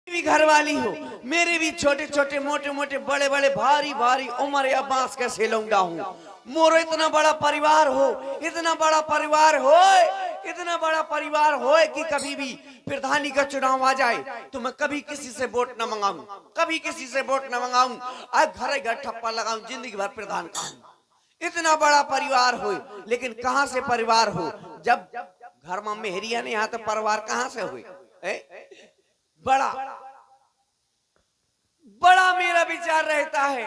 भी घर वाली हो, मेरे भी छोटे छोटे मोटे मोटे बड़े बड़े भारी भारी उम्र या बांस कैसे लौंडा हूँ। मोरो इतना बड़ा परिवार हो, इतना बड़ा परिवार हो, इतना बड़ा परिवार हो कि कभी भी प्रधानी का चुनाव आ जाए तो मैं कभी किसी से वोट न मंगाऊं, कभी किसी से वोट न मंगाऊं। आज घर घर ठप्पा लगाऊं, जिंदगी भर प्रधान कहूं। इतना बड़ा परिवार हो, लेकिन कहां से परिवार हो जब घर में मेहरिया नहीं यहाँ तो परिवार कहां से हुए। बड़ा बड़ा मेरा विचार रहता है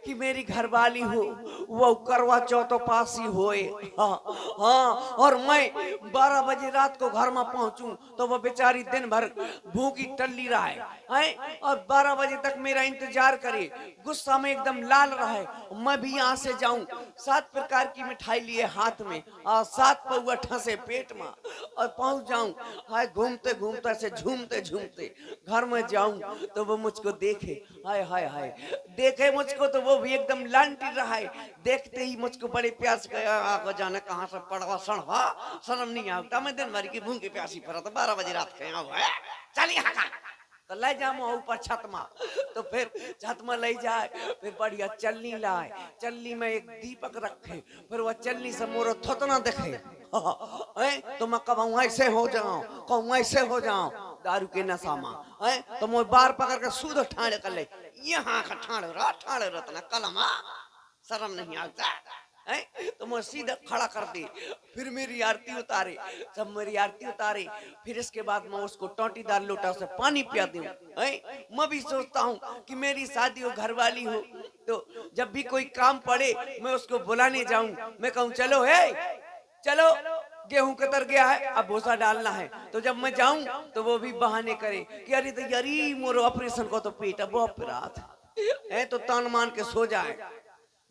कि मेरी घरवाली हो वो करवा चौथ पासी होए। हाँ हाँ, और मैं 12 बजे रात को घर में पहुंचूं तो वो बेचारी दिन भर भूखी टल्ली रहा है और 12 बजे तक मेरा इंतजार करे, गुस्सा में एकदम लाल रहे। मैं भी यहाँ से जाऊं 7 प्रकार की मिठाई लिए हाथ में और 7 पौआ ठसे पेट में और पहुंच जाऊं। हाय घूमते घूमते से झूमते झूमते घर में जाऊं तो वो मुझको देखे, हाय हाय हाय, देखे मुझको तो वो भी एकदम लांटी रहा है। देखते ही मुझको बड़े प्यास गया, आगे जाने कहाँ से पड़वा सड़वा, शर्म नहीं आता। मैं दिन भर की भूखी प्यासी पर 12 बजे रात के हुआ चल यहाँ का तो ले जाऊँ ऊपर छत में। तो फिर छत में ले जाए, फिर बढ़िया चलनी लाए, चलनी में एक दीपक रखे, फिर वह चलनी से मोरो थोतना देखे। तो मैं कहूँ ऐसे हो जाऊं, कहूँ ऐसे हो जाऊं दारू के नशा में। तो मैं बार पकड़ कर सूद ठाड़ कर ले, यहाँ का ठाड़ रतना कलमा, शर्म नहीं आता है। तो मैं सीधा खड़ा कर दी, फिर मेरी आरती उतारे, जब मेरी आरती उतारे फिर इसके बाद मैं उसको टोटीदार लोटा से पानी पिया दूं। मैं भी सोचता हूँ कि मेरी शादी हो, घरवाली हो, तो जब भी कोई काम पड़े मैं उसको बुलाने जाऊं, मैं कहूँ चलो है चलो गेहूं कतर गया है अब भूसा डालना है। तो जब मैं जाऊं तो वो भी बहाने करे कि अरे तैयारी मोरो ऑपरेशन को तो पेट अब ऑपरात है तो तान मान के सो जाए।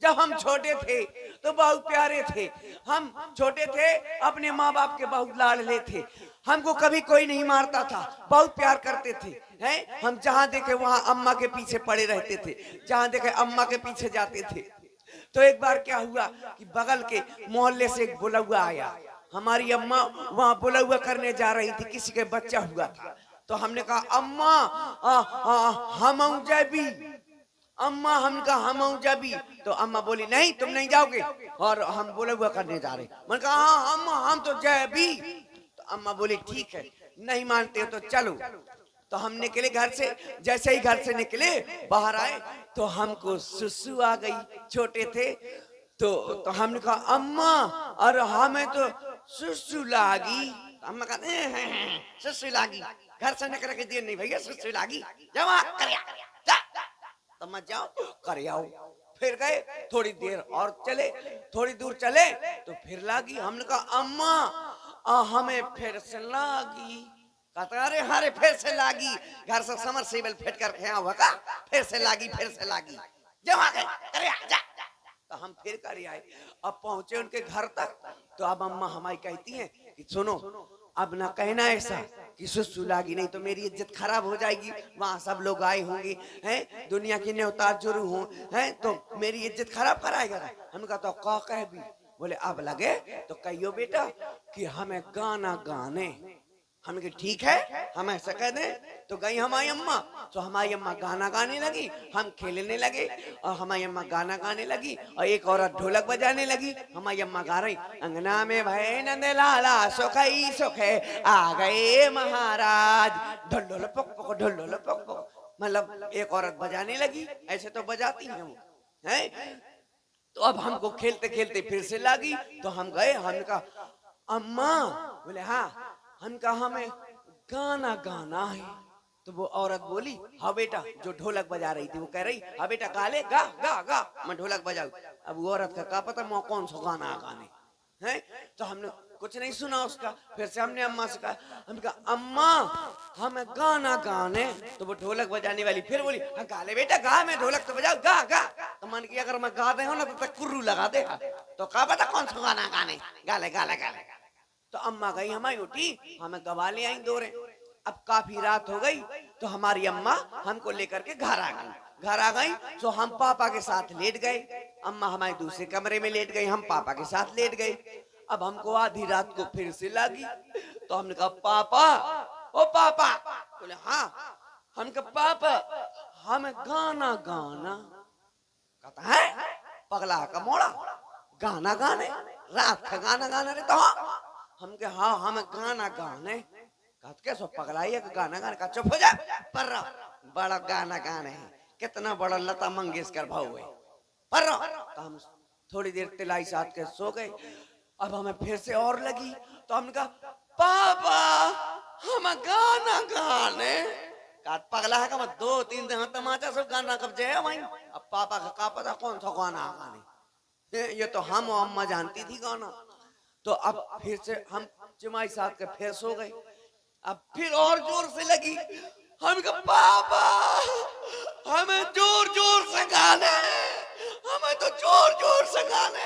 जब हम छोटे थे तो बहुत प्यारे थे, हम छोटे थे अपने माँ बाप के बहुत लाडले थे, हमको कभी कोई नहीं मारता था, बहुत प्यार करते थे। हैं हम जहाँ देखे वहाँ अम्मा के पीछे पड़े रहते थे, जहाँ देखे अम्मा के पीछे जाते थे। तो एक बार क्या हुआ कि बगल के मोहल्ले से एक बुलौआ आया, हमारी अम्मा वहाँ बुलौआ करने जा रही थी, किसी के बच्चा हुआ था। तो हमने कहा अम्मा हम जबी, अम्मा हम कहा हम जबी। तो अम्मा बोली नहीं तुम नहीं जाओगे और हम बुलौआ करने जा रहे। मैंने कहा हाँ अम्मा हम तो जबी। तो अम्मा बोली ठीक है नहीं मानते हो तो चलो। तो हम निकले घर से, जैसे ही घर से निकले बाहर आए तो हमको सुसु आ गई, छोटे थे। तो हमने कहा अम्मा और हमें तो सुसु लागी। अम्मा कहते सुसु लागी, घर से निकल के देर नहीं भैया सुसु लागी, जमा कर तो मत जाओ कर आओ। फिर गए, थोड़ी देर और चले, थोड़ी दूर चले तो फिर लागी। हमने कहा अम्मा हमें फिर से लागी। कहता अरे हरे फिर से लागी, घर से समर सेबल फेट कर खेया हुआ का फिर से लागी जमा गए करे जा। तो हम फिर कर आए, अब पहुंचे उनके घर तक। तो अब अम्मा हमारी कहती हैं कि सुनो अब ना कहना ऐसा कि सुसु लागी, नहीं तो मेरी इज्जत खराब हो जाएगी, वहां सब लोग आए होंगे हैं, दुनिया की न्योतार जरूर हो हैं तो मेरी इज्जत खराब कराएगा। हम कहा तो का कह भी, बोले अब लगे तो कहियो बेटा कि हमें गाना गाने। हम कहे ठीक है हम ऐसा कह दें। तो गई हमारी अम्मा, तो हमारी अम्मा गाना गाने लगी, हम खेलने लगे और हमारी अम्मा गाना गाने लगी और एक औरत ढोलक बजाने लगी। हमारी अम्मा गा रही अंगना में भय नंद लाला सुखई सुखे आ गए महाराज, ढोल ढोल पक पक ढोल ढोल पक पक। मतलब एक औरत बजाने लगी, ऐसे तो बजाती है वो हैं। तो अब हमको खेलते खेलते फिर से लगी, तो हम गए, हमने कहा अम्मा, बोले हाँ, हम कहा हमें गाना गाना है। तो वो औरत बोली हाँ बेटा, जो ढोलक बजा रही थी वो कह रही हाँ बेटा गा ले, गा गा गा मैं ढोलक बजाऊ। अब वो औरत का क्या पता मैं कौन सा गाना गाने हैं। तो हमने कुछ नहीं सुना उसका, फिर से हमने अम्मा से कहा, हम कहा अम्मा हमें गाना गाने। तो वो ढोलक बजाने वाली फिर बोली हाँ गा ले बेटा गा, मैं ढोलक तो बजाऊ गा गा। तो मन की अगर मैं गा दे हो ना तो कुर्रू लगा दे, तो क्या पता कौन सा गाना गाने, गा ले गा ले गा ले। तो अम्मा गई हमारी उठी, हमें गवा ले आई दो रे। अब काफी रात हो गई तो हमारी अम्मा हमको लेकर के घर आ गई। घर आ गई तो हम पापा के साथ लेट गए, अम्मा हमारे दूसरे कमरे में लेट गई, हम पापा के साथ लेट गए। अब हमको आधी रात को फिर से लगी, तो हमने कहा पापा ओ पापा, बोले हाँ हम कहा पापा हमें गाना गाना। कहता है पगला का मोड़ा गाना गाने रात का गाना गाना रे तो हम के हाँ हमें गाना गाने। कहते कैसो पगलाई है गाना गाने का चुप हो जा पर बड़ा गाना गाने है कितना बड़ा लता मंगेशकर भाव है पर तो हम थोड़ी देर तिलाई साथ के सो गए। अब हमें फिर से और लगी तो हमने कहा पापा हम गाना गाने। कहा पगला है का मैं 2-3 दिन तमाचा सब गाना कब जाए भाई। अब पापा का पता कौन सा गाना गाने ये तो हम और अम्मा जानती थी गाना। तो अब फिर से हम जमाई साथ के फिर सो गए। अब फिर और जोर से लगी हम कहा पापा हमें जोर जोर से गाने हमें तो जोर जोर से गाने।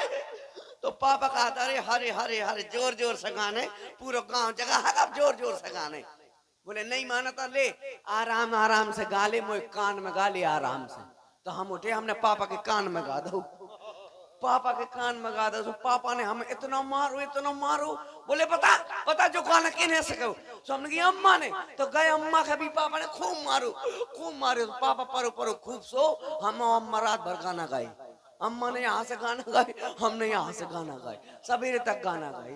तो पापा कहता अरे हरे हरे हरे जोर जोर से गाने पूरा गांव जगह है अब जोर जोर से गाने। बोले नहीं माना था ले आराम आराम से गा ले मोए कान में गा ले आराम से। तो हम उठे हमने पापा के कान में गा दो पापा के कान में गा दो। तो पापा ने हमें इतना मारो बोले पता जो गाना किन्हें से कहो तो हमने कहा अम्मा ने। तो गए अम्मा का भी पापा ने खूब मारो तो पापा परो खूब सो हम अम्मा रात भर गाना गाए। अम्मा ने यहाँ से गाना गाए हमने यहाँ से गाना गाए सवेरे तक गाना गाए।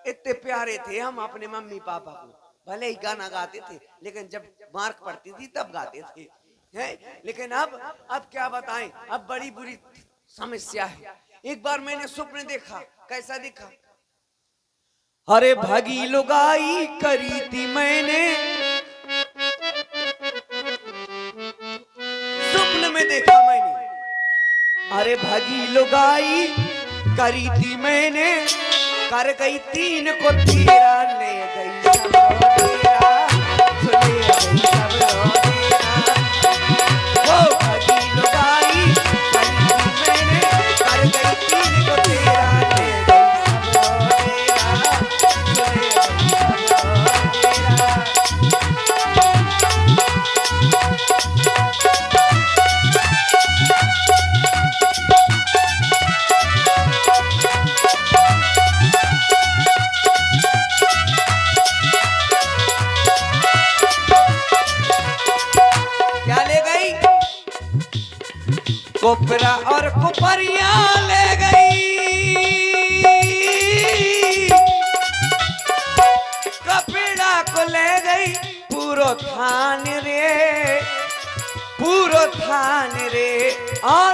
इतने प्यारे थे हम अपने मम्मी पापा को भले ही गाना गाते थे लेकिन जब मार्क पड़ती थी तब गाते थे है। लेकिन अब क्या बताएं अब बड़ी बुरी समस्या है। एक बार मैंने स्वप्न देखा कैसा दिखा अरे भागी लुगाई करी थी मैंने स्वप्न में देखा मैंने अरे भागी लुगाई करी थी मैंने कर गई 3 को तेरा ले गई कोपरा और कुपरिया ले गई कपड़ा को ले गई पूरो थान रे और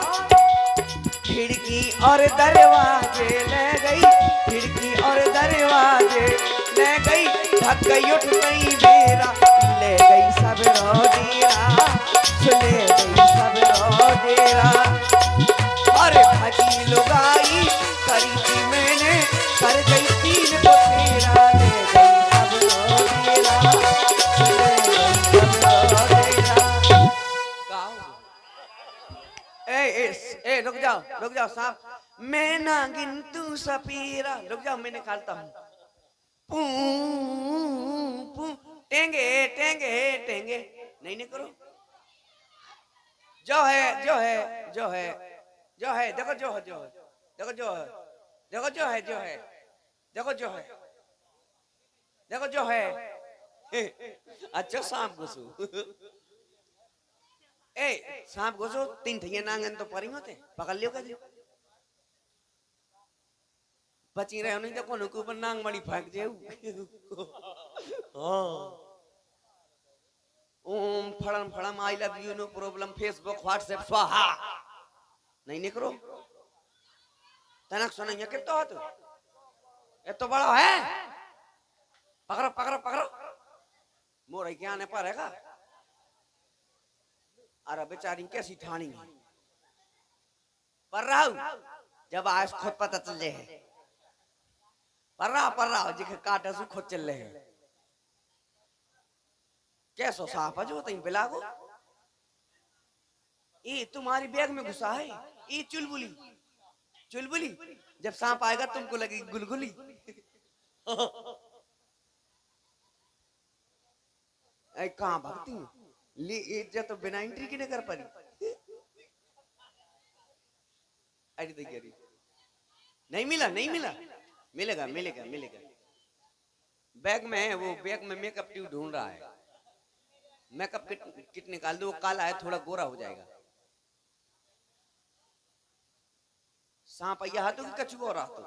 खिड़की और दरवाजे ले गई खिड़की और दरवाजे ले गई ढक गई उठ गई बेरा ले गई सब रोजीरा ले गई सब रोजीरा। अरे भागी लुगाई करी थी मैंने कर गई 3 को तेरा ले गई सब रोजीरा ले गई सब रोजीरा। ए रुक जाओ साहब मैं ना गिनतू सपीरा रुक जाओ मैं निकालता हूँ टेंगे टेंगे टेंगे नहीं करो जो है देखो जो है अच्छा सांप घुसू ए सांप घुसो 3 ठिये नांगन तो परी होते पकड़ लियो कर बची रहे नहीं तो कोनो के ऊपर नांग मड़ी फेंक दे। ओम फड़म I love you no problem Facebook WhatsApp स्वाहा नहीं निकरो तनक सुनाइए कितना हो तो ये तो बड़ा है पकड़ो मोर क्या आने पर है अरे बेचारी कैसी ठानी पर राहु जब आज खुद पता चले है पर रहा जिखे काटे से खुद चल रहे हैं कैसो साफ है जो तई बिलागो ये तुम्हारी बैग में घुसा है ये चुलबुली जब सांप आएगा तुमको लगेगी गुलगुली। कहाँ भागती ले इज्जत तो बिना एंट्री की नहीं कर पारी। अरे देखिए नहीं मिला मिलेगा बैग में है, वो बैग में मेकअप ट्यूब ढूंढ रहा है। मेकअप किट निकाल दो, काला है थोड़ा गोरा हो जाएगा। सांप आया हाथों की कछुआ रहा तो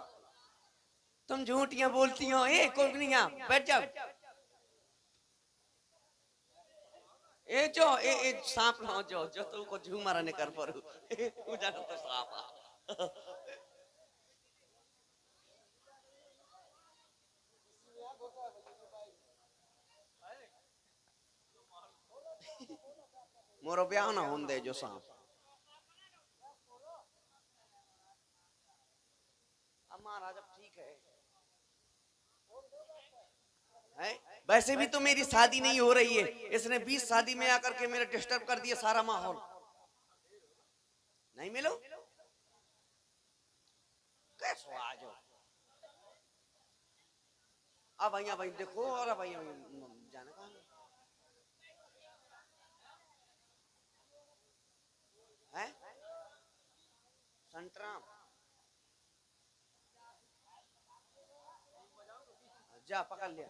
तुम झूठियां बोलती हो। ए कोगनिया बैठ जाओ। ए जो ए सांप ना जो जो तुमको झूमरा ने कर पड़ू जानो तो सांप मोरो ब्याह ना होंदे जो सांप हमारा जब ठीक है। वैसे भी तो मेरी शादी नहीं हो रही है, इसने 20 शादी में आकर के मेरा डिस्टर्ब कर दिया सारा माहौल। नहीं मिलो कैसे आ जाओ। अब भैया भाई देखो, और भैया जाने कहा है संतराम जा पकड़ लिया।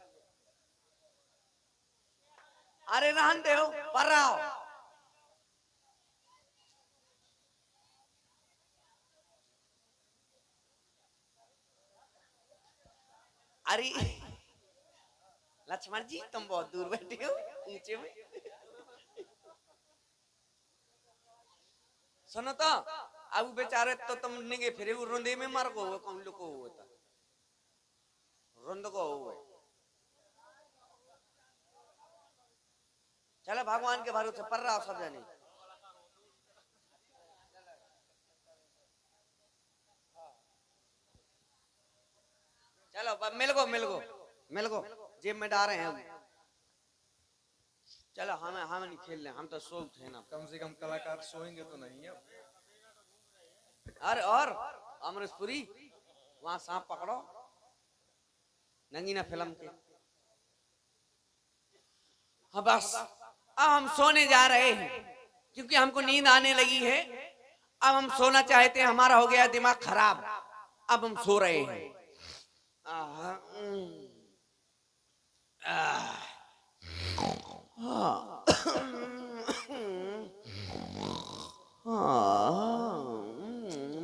अरे रहन दे पर रहा हो। अरे लक्ष्मण जी तुम बहुत दूर बैठे हो ऊंचे में। सुनो तो अब बेचारे तो तुम निगे फिरे रोंदे में मर को कौन लोग को होता रोंद को हुए। चलो भगवान के भरोसे पर रहा सब जाने। चलो मिल गो जेब में डाल रहे हैं। चलो हम नहीं खेल रहे, हम तो सो थे ना। कम से कम कलाकार सोएंगे तो नहीं अब। अरे और अमरीशपुरी वहां सांप पकड़ो नंगीना फिल्म के। हाँ बस अब हम सोने जा रहे हैं क्योंकि हमको नींद आने लगी है। अब हम सोना चाहते हैं, हमारा हो गया दिमाग खराब। अब हम सो रहे हैं।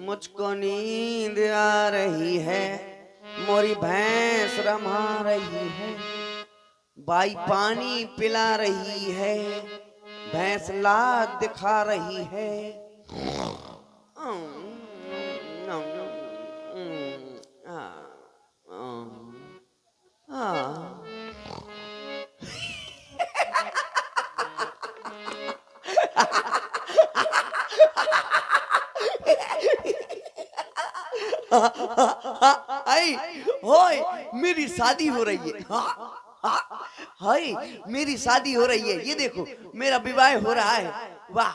मुझको नींद आ रही है, मोरी भैंस रमा रही है, बाई पानी पिला रही है, भैंस लाद दिखा रही है। आई होय मेरी शादी हो रही है। हाय मेरी शादी हो रही है। ये देखो मेरा विवाह हो रहा है। वाह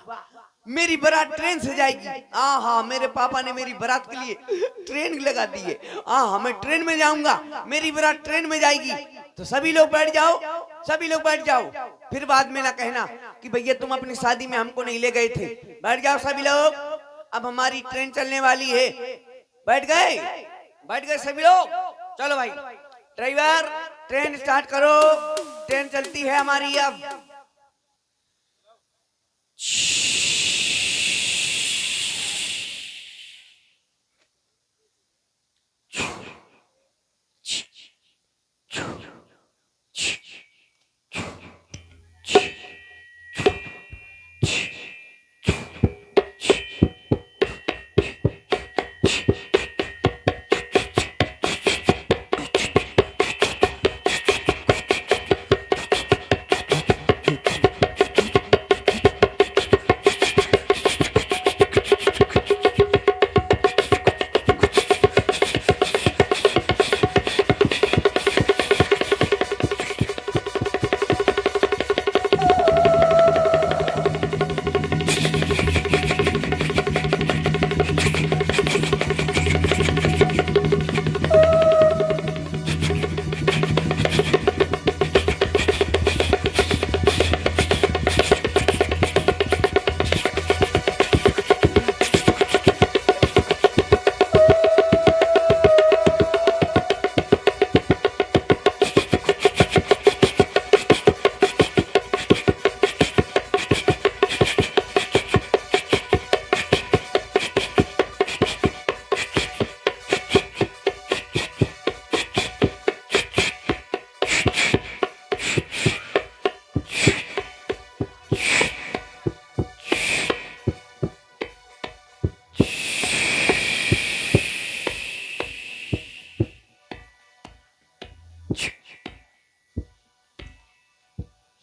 मेरी बारात ट्रेन से जाएगी। हाँ मेरे पापा ने मेरी बारात के लिए ट्रेन लगा दी है। हाँ मैं ट्रेन में जाऊंगा, मेरी बारात ट्रेन में जाएगी। तो सभी लोग बैठ जाओ, सभी लोग बैठ जाओ। फिर बाद में ना कहना कि भैया तुम अपनी शादी में हमको नहीं ले गए थे। बैठ जाओ सभी लोग, अब हमारी ट्रेन चलने वाली है। बैठ गए सभी लोग। चलो भाई ड्राइवर ट्रेन स्टार्ट करो, ट्रेन चलती है हमारी अब।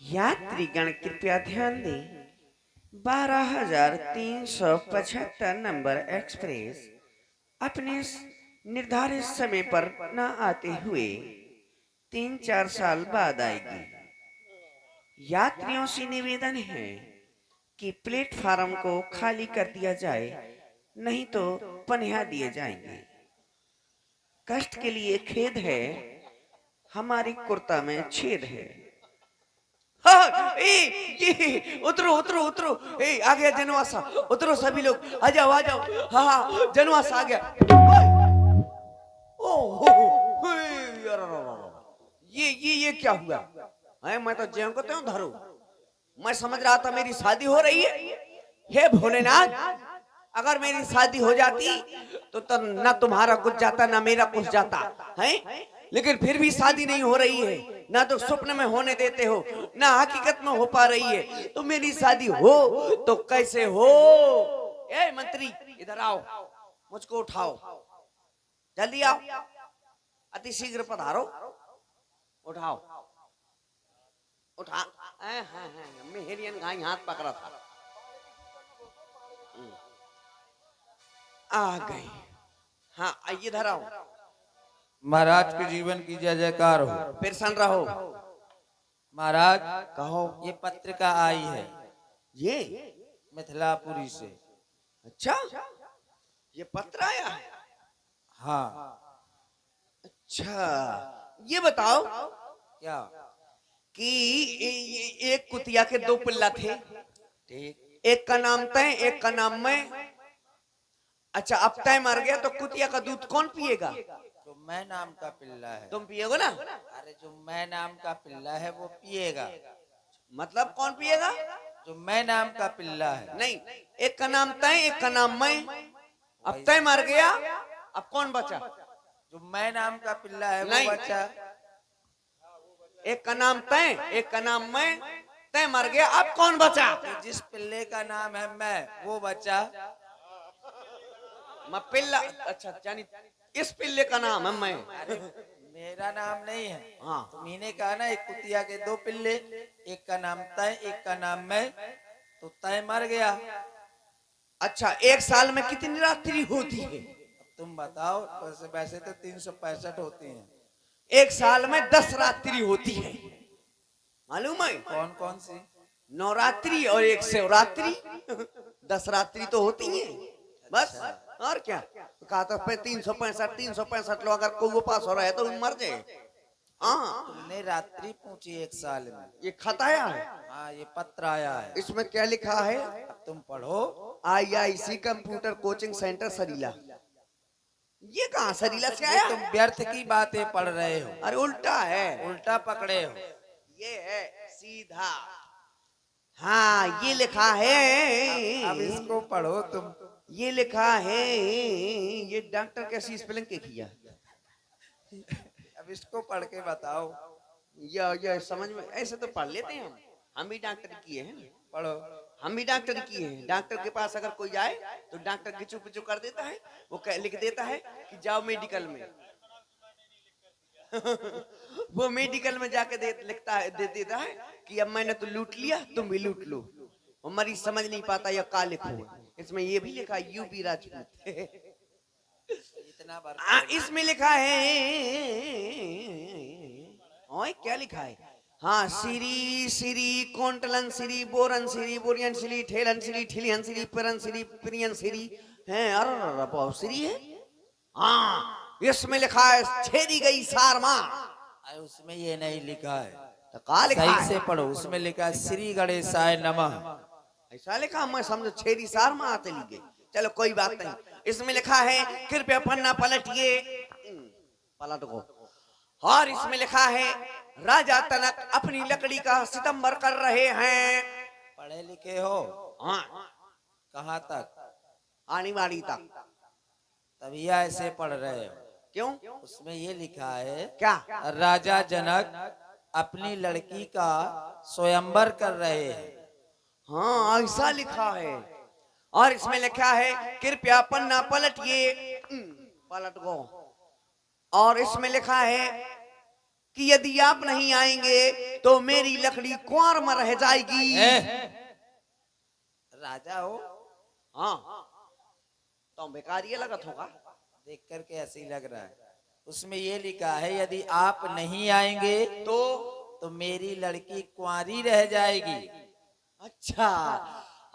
यात्रीगण कृपया ध्यान दें। 12,375 नंबर एक्सप्रेस अपने निर्धारित समय पर न आते हुए 3-4 साल बाद आएगी। यात्रियों से निवेदन है कि प्लेटफार्म को खाली कर दिया जाए, नहीं तो पनिया दिए जाएंगे। कष्ट के लिए खेद है, हमारी कुर्ता में छेद है। हाँ, ये उतरो उतरो उतरो, आ गया जनवासा, उतरो सभी लोग, आ जाओ आ जाओ। हाँ हाँ, जनवास आ गया। ओह ये क्या हुआ है? मैं तो ज्यों को त्यों धरूं। मैं समझ रहा था मेरी शादी हो रही है। हे भोलेनाथ, अगर मेरी शादी हो जाती तो ना तुम्हारा कुछ जाता ना मेरा कुछ जाता है, लेकिन फिर भी शादी नहीं हो रही है। ना तो स्वप्न में होने देते हो, ना हकीकत में हो पा रही है। तो मेरी शादी हो तो कैसे हो? ए मंत्री, इधर आओ, मुझको उठाओ, जल्दी आओ, अति शीघ्र पधारो। उठाओ, उठा। मेहरियन घाई हाथ पकड़ा था। आ गई। हाँ, इधर आओ। महाराज के जीवन की जय जयकार हो। प्रसन्न रहो। महाराज कहो। ये पत्रिका आई है ये मिथिलापुरी से। अच्छा, ये पत्र आया है? हाँ। अच्छा, ये बताओ क्या? कि एक कुतिया के दो पिल्ला थे, ठीक। एक का नाम तय, एक का नाम मैं। अच्छा, अब तय मर गया तो कुतिया का दूध कौन पिएगा? जो मैं नाम का पिल्ला है। तुम पिएगो ना? अरे जो मैं नाम का पिल्ला है वो पिएगा। मतलब कौन पिएगा? जो मैं नाम का पिल्ला है। नहीं, एक का नाम तय, एक का नाम मैं। अब तय मर गया, अब कौन बचा? जो मैं नाम का पिल्ला है नहीं। वो बचा। एक का नाम तय, एक का नाम मैं। तय मर गया, अब कौन बचा? तो जिस पिल्ले का नाम है मैं, वो बचा। मैं पिल्ला। अच्छा, जानी इस पिल्ले का नाम है मैं। अरे मेरा नाम नहीं है। हाँ। तुमने कहा ना एक कुतिया के दो पिल्ले, एक का नाम तय, एक का नाम मैं। तो तय मर गया। अच्छा, एक साल में कितनी रात्रि होती है? अब तुम बताओ। वैसे तो 365 होती हैं। एक साल में 10 रात्रि होती है, मालूम है? कौन कौन सी? नवरात्रि और एक शिवरात्रि। 10 रात्रि तो होती है बस। और क्या? तो कहा था 365 लोग अगर कोई उपास हो रहा है तो मर जाए। हाँ, तुमने रात्रि पूछी एक साल में। ये खत आया है, हाँ, ये पत्र आया है। इसमें क्या लिखा है? अब तुम पढ़ो। IIC computer coaching centre Sarila. ये कहाँ सरीला से आया? तुम व्यर्थ की बातें पढ़ रहे हो। अरे उल्टा है, उल्टा पकड़े हो। ये है सीधा। हाँ, ये लिखा है। अब इसको पढ़ो तुम। ये लिखा है, ये डॉक्टर कैसी स्पेलिंग के किया? अब इसको पढ़ के बताओ। ये समझ में ऐसे तो पढ़ लेते हैं हम भी डॉक्टर किए हैं। पढ़ो। हम भी डॉक्टर किए हैं। डॉक्टर के पास अगर कोई जाए तो डॉक्टर गिचू पिचू कर देता है, वो लिख देता है कि जाओ मेडिकल में। वो मेडिकल में जाके लिखता है, दे देता है कि अब मैंने तो लूट लिया, तुम भी लूट लो। और मरीज समझ नहीं पाता या का लिखो। इसमें ये भी लिखा यूपी राजपूत। इतना बार इसमें लिखा है, ओए क्या लिखा है? हाँ, सिरी सिरी कोंटलन सिरी बोरन सिरी बोरियन सिरी ठेलन सिरी ठिलियन सिरी परन सिरी प्रियन सिरी है। अरे बहुत सिरी है। हाँ, इसमें लिखा है छेदी गई सारमा। उसमें ये नहीं लिखा है। तो का लिखा सही है? से पढ़ो। उसमें लिखा है श्री गणेशाय नमः। ऐसा लिखा? मैं समझो छेदी सारमा आते लिखे। चलो कोई बात नहीं। इसमें लिखा है कृपया पन्ना पलटिए। पलट को। और इसमें लिखा है राजा तनक अपनी लकड़ी का सितंबर कर रहे हैं। पढ़े लिखे हो? हाँ, कहाँ तक? आनी बाड़ी तक। तभी ऐसे पढ़ रहे हो। क्यों? उसमें ये लिखा है क्या? राजा जनक अपनी लड़की का स्वयंवर कर रहे हैं। हाँ, ऐसा लिखा है। और इसमें लिखा है कृपया पन्ना पलटिए। पलट गो। और इसमें लिखा है कि यदि आप नहीं आएंगे तो मेरी लकड़ी कुंवर में रह जाएगी। राजा हो, हाँ तो बेकार ये लगत होगा। देख करके ऐसे ही लग रहा है। उसमें ये लिखा है यदि आप नहीं आएंगे तो मेरी लड़की कुंवारी रह जाएगी। अच्छा,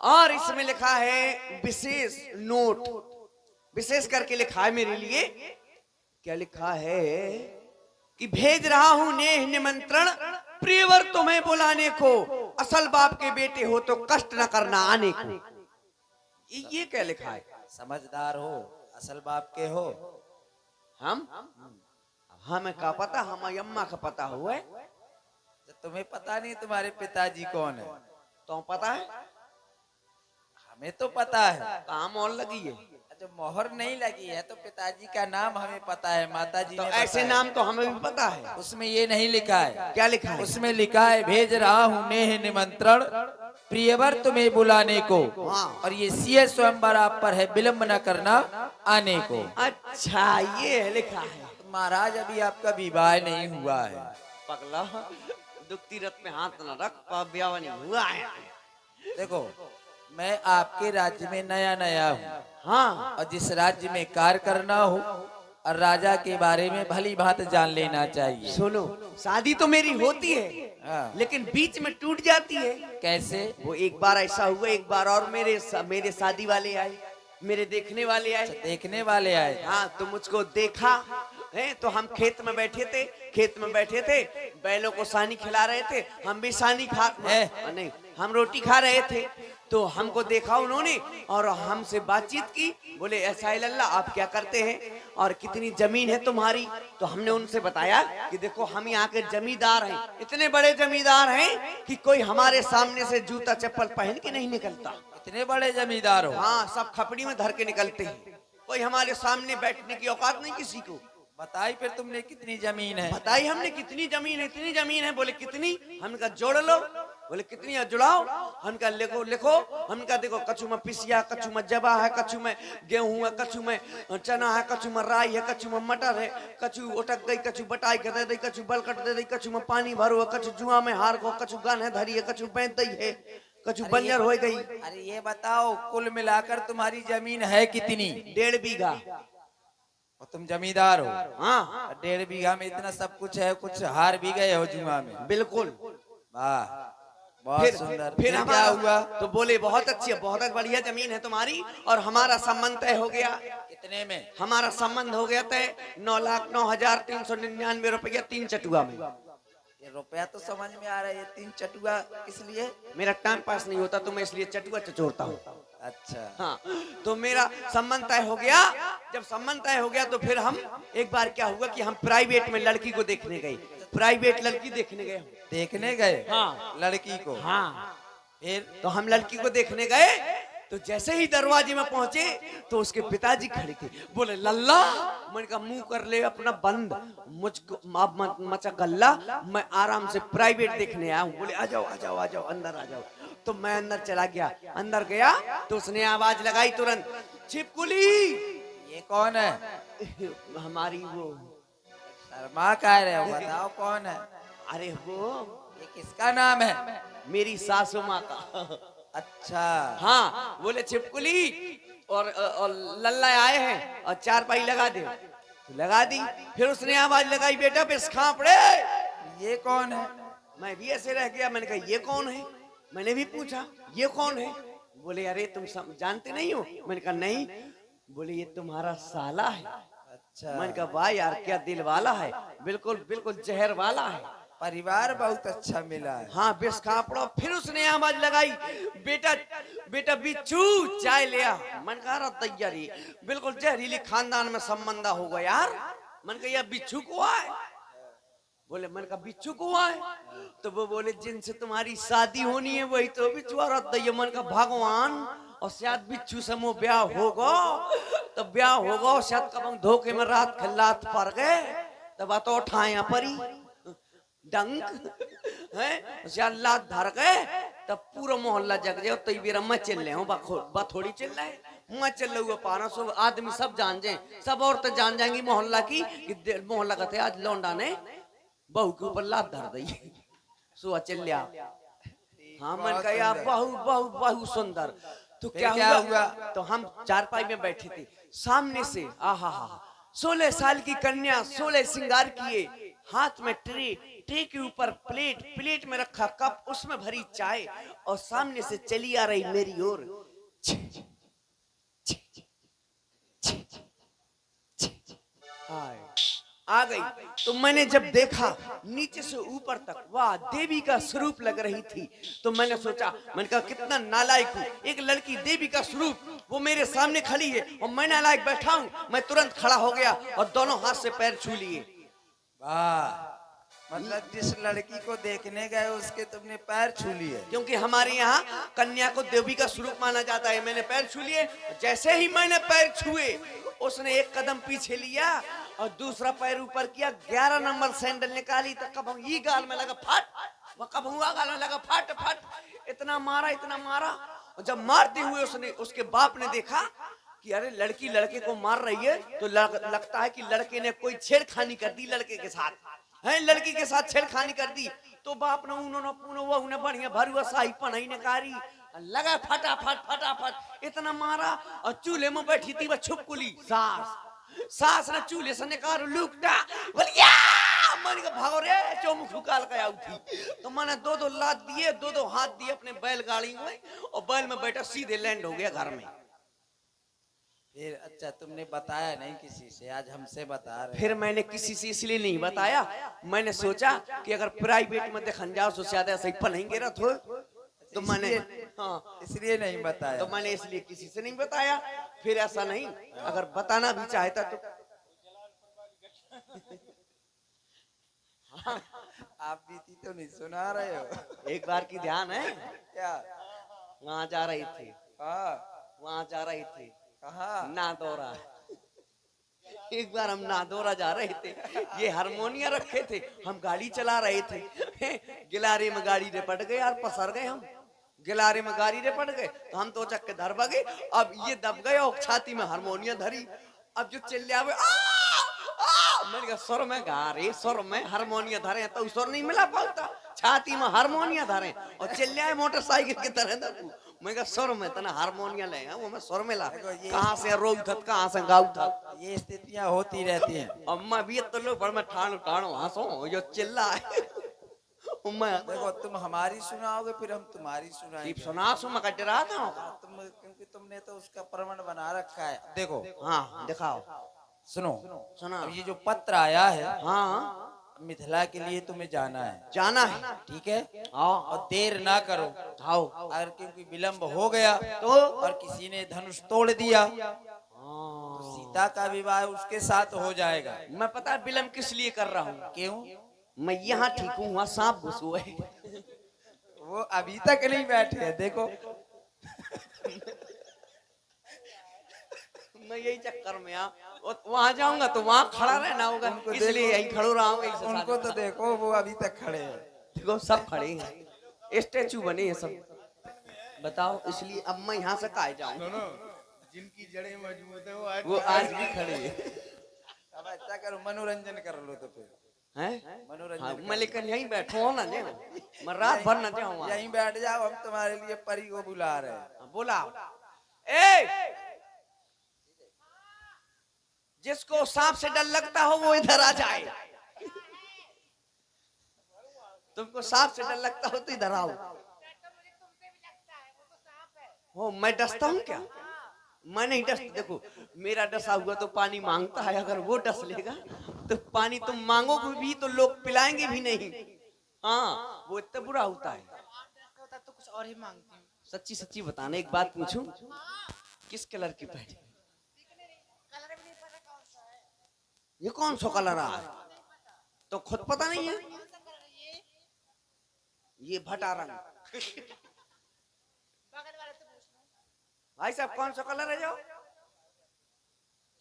और इसमें लिखा है विशेष नोट, विशेष करके लिखा है मेरे लिए। क्या लिखा है कि भेज रहा हूं नेह निमंत्रण प्रियवर तुम्हें बुलाने को, असल बाप के बेटे हो तो कष्ट न करना आने को। ये क्या लिखा है? समझदार हो, असल बाप के हो। हमें का पता, हमारी अम्मा का पता हुआ है। तो तुम्हें पता नहीं तुम्हारे पिताजी कौन है? तो पता है, हमें तो पता है। काम और लगी है जो मोहर नहीं लगी है तो पिताजी का नाम हमें पता है, माताजी तो ने ऐसे बताया। नाम तो हमें भी पता है। उसमें ये नहीं लिखा है। क्या लिखा है? उसमें लिखा है भेज रहा हूँ नेह निमंत्रण प्रियवर तुम्हें बुलाने को, हाँ। और ये सीए स्वयंवर आप पर है, विलंब न करना आने को। अच्छा ये लिखा है। तो महाराज अभी आपका विवाह नहीं हुआ है। पगला दुखती रथ में हाथ न रख, ब्याह नहीं हुआ है। देखो मैं आपके राज्य में नया नया हूँ, हाँ और जिस राज्य में कार्य करना हो और राजा के बारे में भली भांति जान लेना चाहिए। सुनो, शादी तो मेरी होती है हाँ। लेकिन बीच में टूट जाती है। कैसे? वो एक बार ऐसा हुआ, एक बार और मेरे शादी वाले आए, मेरे देखने वाले आए। देखने वाले आए? हाँ तो मुझको देखा है, तो हम खेत में बैठे थे, बैलों को सानी खिला रहे थे, हम भी सानी खा नहीं, हम रोटी खा रहे थे। तो हमको देखा उन्होंने और हमसे बातचीत की। बोले ऐसा लल्ला आप क्या करते हैं और कितनी जमीन है तुम्हारी? तो हमने उनसे बताया कि देखो हम यहाँ के जमींदार हैं, इतने बड़े जमींदार हैं कि कोई हमारे सामने से जूता चप्पल पहन के नहीं निकलता। इतने बड़े जमींदार हो? हाँ, सब खपड़ी में धर के निकलते हैं, कोई हमारे सामने बैठने की औकात नहीं किसी को। बताई फिर तुमने कितनी जमीन है? बताई हमने कितनी जमीन है, इतनी जमीन है। बोले कितनी? हमने कहा जोड़ लो। बोले कितनी है? जुड़ाओ। हमका लिखो। हमका देखो कछु में पिसिया, कछु में जबा है, कछु में गेहूं है, कछु में चना है, कछु में राई है, कछु में मटर है, कछु उटक गई, कछु बटाई कर दे दी, कछु बलकट दे दी, कछु में पानी भरो, कछु जुआ में हार को, कछु गन है धरी है, कछु बैठ दी है, कछु बंजर हो गई। अरे ये बताओ कुल मिलाकर तुम्हारी जमीन है कितनी? 1.5 बीघा। और तुम जमींदार हो? हाँ 1.5 बीघा में इतना सब कुछ है, कुछ हार भी गए हो जुआ में? बिल्कुल। वाह बहुत सुंदर। फिर क्या हमारा हुआ? तो बोले बहुत अच्छी है, बहुत बढ़िया जमीन है तुम्हारी और हमारा संबंध तय हो गया। कितने में? हमारा संबंध हो गया तय 9,09,399 रुपया 3 चटुआ में। ये रुपया तो समझ में आ रहा है, ये 3 चटुआ किस लिए? मेरा टाइम पास नहीं होता तो मैं इसलिए चटुआ चचोड़ता हूँ। अच्छा हाँ तो मेरा संबंध तय हो गया। जब संबंध तय हो गया तो फिर हम एक बार क्या हुआ कि हम प्राइवेट में लड़की को देखने गए, प्राइवेट लड़की देखने गए। देखने गए? हाँ। लड़की को? हाँ फिर? तो हम लड़की को देखने गए तो जैसे ही दरवाजे में पहुंचे तो उसके पिताजी खड़े थे। बोले लल्ला, मैंने कहा मुंह कर ले अपना बंद, मुझको मचा गल्ला, मैं आराम से प्राइवेट देखने आया हूँ। बोले आ जाओ अंदर आ जाओ। तो मैं अंदर चला गया। अंदर गया तो उसने आवाज लगाई तुरंत, छिपकुली। ये कौन है? हमारी वो, शर्मा कह रहे हो, बताओ कौन है? अरे वो ये किसका नाम है? मेरी सासू माँ का। अच्छा हाँ बोले छिपकुली और लल्ला आए हैं और 4 पाई लगा दे। तो लगा दी। फिर उसने आवाज लगाई, बेटा बिस्खा पड़े। ये कौन है? मैं भी ऐसे रह गया। मैंने कहा ये कौन है? मैंने भी पूछा ये कौन है? बोले अरे तुम जानते नहीं हो? मैंने कहा नहीं। बोले ये तुम्हारा साला है। अच्छा। मैंने कहा वाह यार क्या दिल वाला है, बिल्कुल बिल्कुल जहर वाला है। परिवार बहुत अच्छा मिला है। हाँ बेस खापड़ो। फिर उसने आवाज लगाई, बेटा बिच्छू चाय ले आ। मन कहा तैयारी बिल्कुल जहरीली खानदान में संबंध होगा यार। मन कहा यार बिच्छू को आए। बोले मन का बिच्छू को आए। तो वो बोले जिनसे तुम्हारी शादी होनी है वही तो बिच्छुआ दैया। मन का भगवान, और शायद बिच्छू से मो ब्याह होगा तो ब्याह होगा, शायद कब धोखे में रात खल्लात पर गए तब तो उठाया परी डंक है लात धर गए तब पूरा मोहल्ला जग जाओ। तो बेरा मैं चल रहे हूँ, थोड़ी चल रहा है, मैं चल रहा 500 आदमी सब जान जाए, सब औरतें जान जाएंगी मोहल्ला की कि मोहल्ला का थे आज लौंडा ने बहू के ऊपर लात धर दी। सो चल लिया। हाँ मन बहुत कहा यार सुंदर। बहु बहु बहु सुंदर। तो फिर क्या क्या हुआ? हुआ? तो हम चारपाई में बैठे थे, सामने से आहा हा 16 साल की कन्या 16 श्रृंगार किए, हाथ में ट्रे, ट्रे के ऊपर प्लेट, प्लेट में रखा कप, उसमें भरी चाय, और सामने से चली आ रही मेरी ओर। हाय, आ गई। तो मैंने जब देखा नीचे से ऊपर तक, वाह देवी का स्वरूप लग रही थी। तो मैंने सोचा, मैंने कहा कितना नालायक हूँ, एक लड़की देवी का स्वरूप वो मेरे सामने खड़ी है और मैं नालायक बैठा हूँ। मैं तुरंत खड़ा हो गया और दोनों हाथ से पैर छू लिए। वाह, मतलब जिस लड़की को देखने गए उसके तुमने पैर छू लिए। क्योंकि हमारे यहाँ कन्या को देवी का स्वरूप माना जाता है। मैंने पैर छू लिए। जैसे ही मैंने पैर छुए, उसने एक कदम पीछे लिया और दूसरा पैर ऊपर किया, 11 नंबर सैंडल निकाली तो कब ये गाल में लगा फट, वो कब हुआ गाल में लगा फट फट। इतना मारा, इतना मारा। और जब मारते हुए उसने, उसके बाप ने देखा कि अरे लड़की लड़के को मार रही है, तो लगता है कि लड़के ने कोई छेड़खानी कर दी लड़के के साथ, है लड़की के साथ छेड़खानी कर दी। तो बाप ने उन्होंने बढ़िया भरुआ शाही पनाई ने कारी लगा फटाफट फटाफट इतना मारा। और चूल्हे में बैठी थी वह छुपकुली सास, सास ने चूल्हे से निकाल लुकटा बोलिया, मैंने कहा भागो रे चौमुख फुकाल के आउ थी। तो मैंने दो दो लात दिए, दो दो हाथ दिए अपने बैलगाड़ी में, और बैल में बैठा सीधे लैंड हो गया घर में। फिर अच्छा तुमने बताया नहीं किसी से, आज हमसे बता रहे। फिर मैंने किसी से इसलिए नहीं बताया, मैंने सोचा कि अगर प्राइवेट में देखन जाओ तो ज्यादा सही पढ़ेंगे रथ हो, तो मैंने हाँ इसलिए नहीं बताया। तो मैंने इसलिए किसी से नहीं बताया। फिर ऐसा नहीं, अगर बताना भी चाहता तो आप बीती तो नहीं सुना रहे हो। एक बार की ध्यान है, क्या? वहां जा रही थी, हाँ, वहां जा रही थी कहाँ? नादौरा। एक बार हम नादौरा जा रहे थे, ये हारमोनिया रखे थे, हम गाड़ी चला रहे थे, गिलारे में गाड़ी रिपट गए यार, पसर गए हम, गिलारे में गाड़ी रिपट गए तो हम तो चक्के धर बगे। अब ये दब गए और छाती में हारमोनिया धरी। अब जो चिल्ले आवे मैंने कहा स्वर में गा रहे, स्वर में हारमोनिया धरे तो स्वर नहीं मिला पाता, छाती में हारमोनिया धरे और चिल्ले आए मोटरसाइकिल की तरह। मैं कहा स्वर में तना हारमोनिया ले वो मैं स्वर में ला, कहाँ से रोग था कहाँ से गाँव था। ये स्थितियां होती रहती हैं। अम्मा भी तो लो पर मैं ठाणो ठाणो हंसो जो चिल्ला है। मैं देखो तुम हमारी सुनाओगे फिर हम तुम्हारी सुनाएंगे। सुना सो मैं डरा था। तुम क्योंकि तुमने तो उसका प्रमाण बना रखा है। देखो हाँ दिखाओ, सुनो, सुना। अब ये जो पत्र आया है, हाँ मिथिला के लिए तुम्हें जाना है, जाना है, ठीक है? आओ और देर ना करो। आओ। अगर क्योंकि विलंब हो गया तो और किसी ने धनुष तोड़ दिया तो सीता का विवाह उसके साथ हो जाएगा। मैं पता है विलम्ब किस लिए कर रहा हूँ, क्यों? मैं यहाँ ठीक हूँ, वहाँ सांप घुस हुए। वो अभी तक नहीं बैठे हैं, देखो। मैं यही चक्कर में वहाँ जाऊंगा तो वहाँ खड़ा रहना होगा, इसलिए यही खड़ो रहा हूँ। उनको तो देखो वो अभी तक खड़े हैं। देखो सब खड़े हैं, स्टेचू बने हैं सब। बताओ इसलिए अब मैं यहाँ से काहे जाऊँ। सुनो, जिनकी जड़ें मजबूत है वो आज भी खड़े हैं। अब अच्छा करो, मनोरंजन कर लो तो फिर हैं? मनोरंजन हाँ, कर मैं लो। लेकिन यहीं बैठो हो ना जे, मैं रात भर ना जाऊँ वहाँ। यहीं बैठ जाओ, हम तुम्हारे लिए परी को बुला रहे हैं। बोला ए, जिसको सांप से डर लगता हो वो इधर आ जाए। तुमको सांप से डर लगता हो तो इधर आओ। हो मैं डसता हूँ क्या? मैं नहीं डसता। देखो मेरा डसा हुआ तो पानी मांगता है, अगर वो डस लेगा तो पानी तुम मांगोगे भी तो लोग पिलाएंगे भी नहीं। हाँ वो इतना बुरा होता है। तो कुछ और ही मांगती हूँ। सच्ची सच्ची बताना, एक बात पूछूं, किस कलर की पैंट? ये कौन सा कलर आ है? तो खुद पता नहीं है। ये भटा रंग। भाई साहब कौन सा कलर है जो?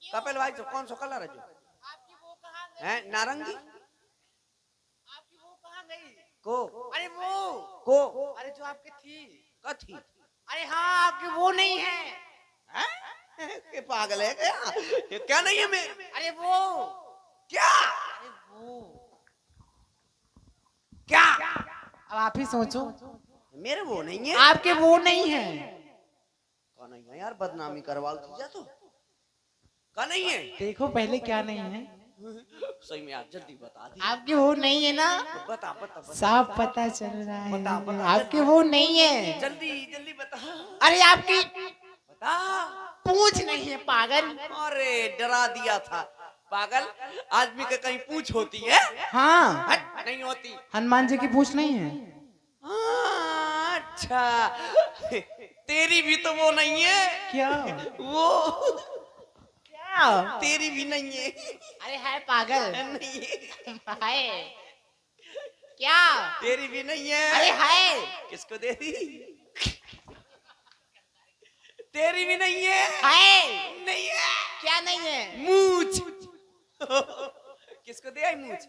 कपिल भाई साहब कौन सा कलर है जो? आपकी वो कहाँ गई? है नारंगी आपकी वो कहाँ गई? को अरे वो, को अरे जो आपकी थी। कथी? अरे हाँ आपकी वो नहीं है। हैं? के पागल है क्या? ये क्या नहीं है मैं? अरे वो, क्या? अरे वो क्या? अब आप ही सोचो। मेरे वो नहीं है। आपके वो नहीं है। कौन नहीं है यार, बदनामी करवा तुझे तो। कौन नहीं है? देखो पहले क्या नहीं है। सही में यार, जल्दी बता दी। आपके वो नहीं है ना। बता बता बता। साफ पता चल रहा है। बता बता आपके जल्दी। वो नहीं है। जल्दी जल्दी बता। अरे आपकी बता। पूछ नहीं है पागल। अरे डरा दिया था पागल। आदमी का कहीं पूछ होती है? हाँ, हट, नहीं होती। हनुमान जी की पूछ नहीं है। हाँ, अच्छा। तेरी भी तो वो नहीं है। क्या? वो क्या? तेरी भी नहीं है। अरे है पागल। नहीं है। है क्या? तेरी भी नहीं है। अरे है। किसको दे दी? तेरी भी नहीं है। है नहीं है। क्या नहीं है? मूछ। किसको दे आई मूछ?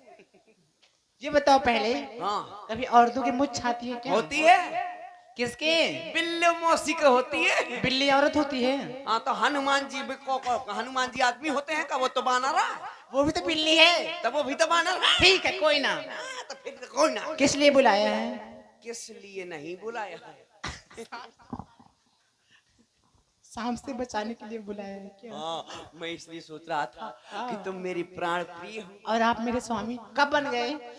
ये बताओ पहले, हाँ, कभी औरतों की मुझ छाती है क्या? होती है। किसके? बिल्लो मौसी को होती है। बिल्ली औरत होती है। हाँ, तो हनुमान जी हनुमान जी आदमी होते हैं का? वो तो बानर है। वो भी तो बिल्ली है। तब वो भी तो बानर है। ठीक है, कोई ना। हाँ, तो फिर तो कोई ना। किस लिए बुलाया है? किस लिए नहीं बुलाया है? सांप से बचाने के लिए बुलाया है क्या? हाँ, मैं इसलिए सोच रहा था कि तुम मेरी प्राण प्रिय हो। और आप मेरे स्वामी कब बन गए?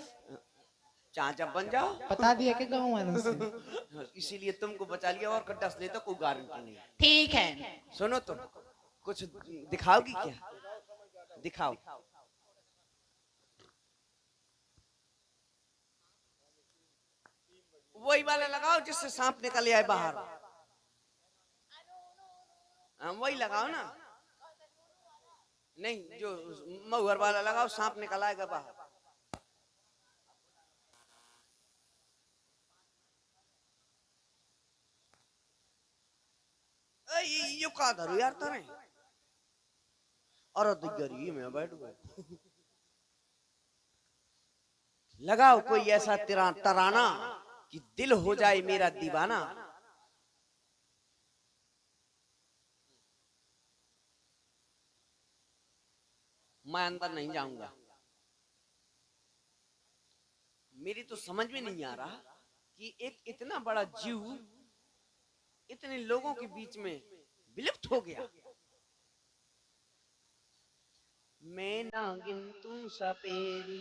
चाचा बन जाओ। बता दिया कि गाँव वालों से। इसीलिए तुमको बचा लिया, और डस ले तो कोई गारंटी नहीं। ठीक है। सुनो, तुम कुछ दिखाओगी क्या? दिखाओ। वही वाला लगाओ जिससे सांप निकल आए बाहर। हाँ, वही लगाओ ना। नहीं, जो मऊहर वाला लगाओ, सांप निकल आएगा बाहर। ये का धरो यार तारे। और दिगरी में बैठ गए। लगाओ कोई ऐसा तराना कि दिल हो जाए मेरा दीवाना। मैं अंदर नहीं जाऊंगा। मेरी तो समझ में नहीं आ रहा कि एक इतना बड़ा जीव इतने लोगों के बीच में विलुप्त हो गया। मैं नागिन तू सपेरी।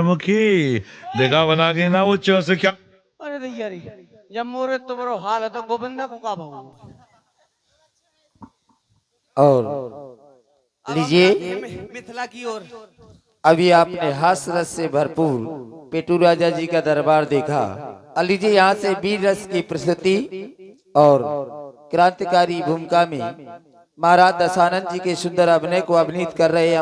मुखी देखा बना के ना वो चो से क्या अरे दैया रे, जब मोरे तो बड़ो हाल है तो गोविंदा को का भाऊ। और अब हम लीजिए, जाते हैं मिथिला की ओर। अभी आपने हास रस से भरपूर पेटू राजा जी का दरबार देखा। अब लीजिए यहाँ से वीर रस की प्रस्तुति और क्रांतिकारी भूमिका में महाराज दशानंद जी के सुंदर अभिनय को अभिनीत कर रहे हैं